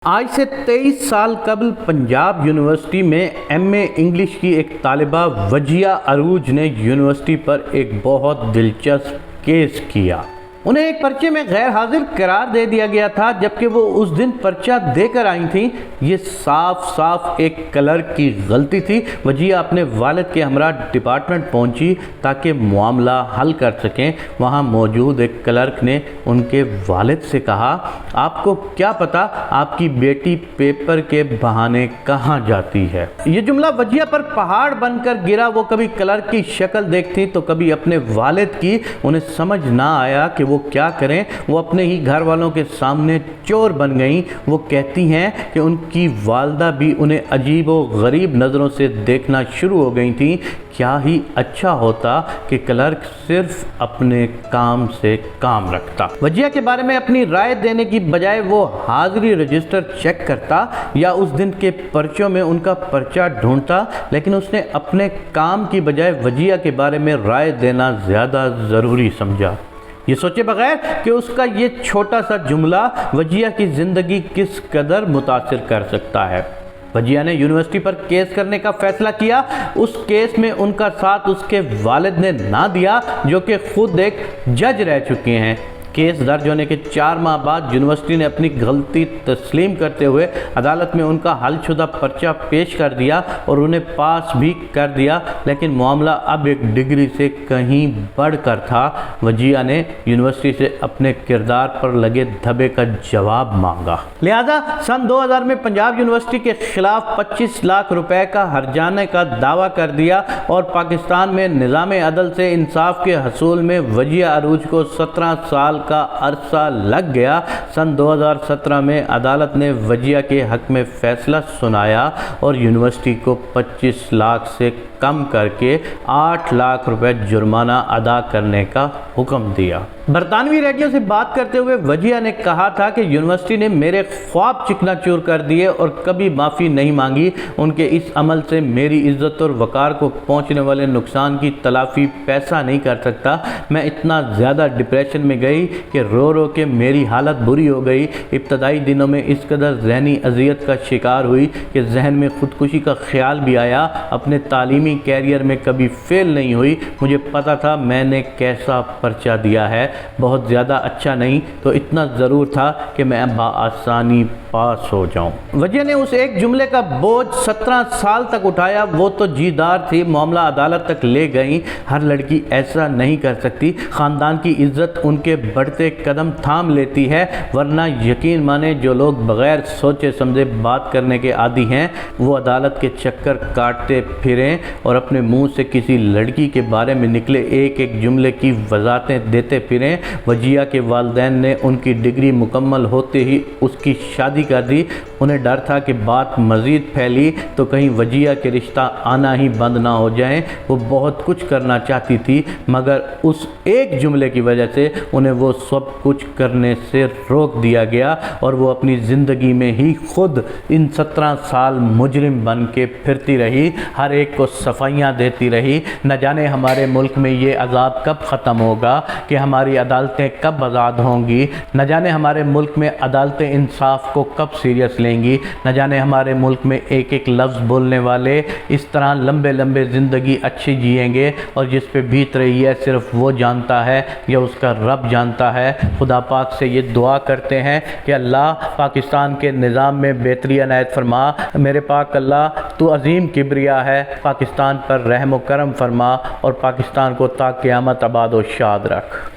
آج سے 23 سال قبل پنجاب یونیورسٹی میں ایم اے انگلش کی ایک طالبہ وجیہ عروج نے یونیورسٹی پر ایک بہت دلچسپ کیس کیا۔ انہیں ایک پرچے میں غیر حاضر قرار دے دیا گیا تھا، جبکہ وہ اس دن پرچہ دے کر آئی تھیں۔ یہ صاف ایک کلرک کی غلطی تھی۔ وجیہ اپنے والد کے ہمراہ ڈپارٹمنٹ پہنچی تاکہ معاملہ حل کر سکیں۔ وہاں موجود ایک کلرک نے ان کے والد سے کہا، آپ کو کیا پتا آپ کی بیٹی پیپر کے بہانے کہاں جاتی ہے؟ یہ جملہ وجیہ پر پہاڑ بن کر گرا۔ وہ کبھی کلرک کی شکل دیکھتی تو کبھی اپنے والد کی۔ انہیں سمجھ نہ آیا کہ وہ کیا کریں۔ وہ اپنے ہی گھر والوں کے سامنے چور بن گئیں۔ وہ کہتی ہیں کہ ان کی والدہ بھی انہیں عجیب و غریب نظروں سے دیکھنا شروع ہو گئی تھیں۔ کیا ہی اچھا ہوتا کہ کلرک صرف اپنے کام سے کام رکھتا۔ وجیہ کے بارے میں اپنی رائے دینے کی بجائے وہ حاضری رجسٹر چیک کرتا یا اس دن کے پرچوں میں ان کا پرچہ ڈھونڈتا، لیکن اس نے اپنے کام کی بجائے وجیہ کے بارے میں رائے دینا زیادہ ضروری سمجھا، یہ سوچے بغیر کہ اس کا یہ چھوٹا سا جملہ وجیہ کی زندگی کس قدر متاثر کر سکتا ہے۔ وجیہ نے یونیورسٹی پر کیس کرنے کا فیصلہ کیا۔ اس کیس میں ان کا ساتھ اس کے والد نے نہ دیا، جو کہ خود ایک جج رہ چکے ہیں۔ کیس درج ہونے کے 4 ماہ بعد یونیورسٹی نے اپنی غلطی تسلیم کرتے ہوئے عدالت میں ان کا حل شدہ پرچہ پیش کر دیا اور انہیں پاس بھی کر دیا، لیکن معاملہ اب ایک ڈگری سے کہیں بڑھ کر تھا۔ وجیہ نے یونیورسٹی سے اپنے کردار پر لگے دھبے کا جواب مانگا، لہذا سن 2000 میں پنجاب یونیورسٹی کے خلاف 25 لاکھ روپے کا ہرجانے کا دعویٰ کر دیا اور پاکستان میں نظام عدل سے انصاف کے حصول میں وجیہ عروج کو 17 سال کا عرصہ لگ گیا۔ سن 2017 میں عدالت نے وجیہ کے حق میں فیصلہ سنایا اور یونیورسٹی کو 25 لاکھ سے کم کر کے 8 لاکھ روپے جرمانہ ادا کرنے کا حکم دیا۔ برطانوی ریڈیو سے بات کرتے ہوئے وجیہ نے کہا تھا کہ یونیورسٹی نے میرے خواب چکنا چور کر دیے اور کبھی معافی نہیں مانگی۔ ان کے اس عمل سے میری عزت اور وقار کو پہنچنے والے نقصان کی تلافی پیسہ نہیں کر سکتا۔ میں اتنا زیادہ ڈپریشن میں گئی کہ رو کے میری حالت بری ہو گئی۔ ابتدائی دنوں میں اس قدر ذہنی اذیت کا شکار ہوئی کہ ذہن میں خودکشی کا خیال بھی آیا۔ اپنے تعلیمی کیریئر میں کبھی فیل نہیں ہوئی۔ مجھے پتا تھا میں نے کیسا پرچہ دیا ہے، بہت زیادہ اچھا نہیں تو اتنا ضرور تھا کہ میں بآسانی پاس ہو جاؤں۔ وجیہ نے اس ایک جملے کا بوجھ 17 سال تک اٹھایا۔ وہ تو جیدار تھی، معاملہ عدالت تک لے گئیں۔ ہر لڑکی ایسا نہیں کر سکتی۔ خاندان کی عزت ان کے بڑھتے قدم تھام لیتی ہے، ورنہ یقین مانے جو لوگ بغیر سوچے سمجھے بات کرنے کے عادی ہیں، وہ عدالت کے چکر کاٹتے پھریں اور اپنے منہ سے کسی لڑکی کے بارے میں نکلے ایک جملے کی وضاحتیں دیتے پھریں۔ وجیہ کے والدین نے ان کی ڈگری مکمل ہوتے ہی اس کی شادی کر دی۔ انہیں ڈر تھا کہ بات مزید پھیلی تو کہیں وجیہ کے رشتہ آنا ہی بند نہ ہو جائیں۔ وہ بہت کچھ کرنا چاہتی تھی، مگر اس ایک جملے کی وجہ سے انہیں وہ سب کچھ کرنے سے روک دیا گیا اور وہ اپنی زندگی میں ہی خود ان 17 سال مجرم بن کے پھرتی رہی، ہر ایک کو صفائیاں دیتی رہی۔ نہ جانے ہمارے ملک میں یہ عذاب کب ختم ہوگا، کہ ہماری عدالتیں کب آزاد ہوں گی، نہ جانے ہمارے ملک میں عدالتیں انصاف کو کب سیریس لیں گی، نہ جانے ہمارے ملک میں ایک لفظ بولنے والے اس طرح لمبے زندگی اچھی جئیں گے، اور جس پہ بیت رہی ہے صرف وہ جانتا ہے یا اس کا رب جانتا ہے۔ خدا پاک سے یہ دعا کرتے ہیں کہ اللہ پاکستان کے نظام میں بہتری عنایت فرما۔ میرے پاک اللہ، تو عظیم کبریا ہے، پاکستان پر رحم و کرم فرما اور پاکستان کو تا قیامت آباد و شاد رکھ۔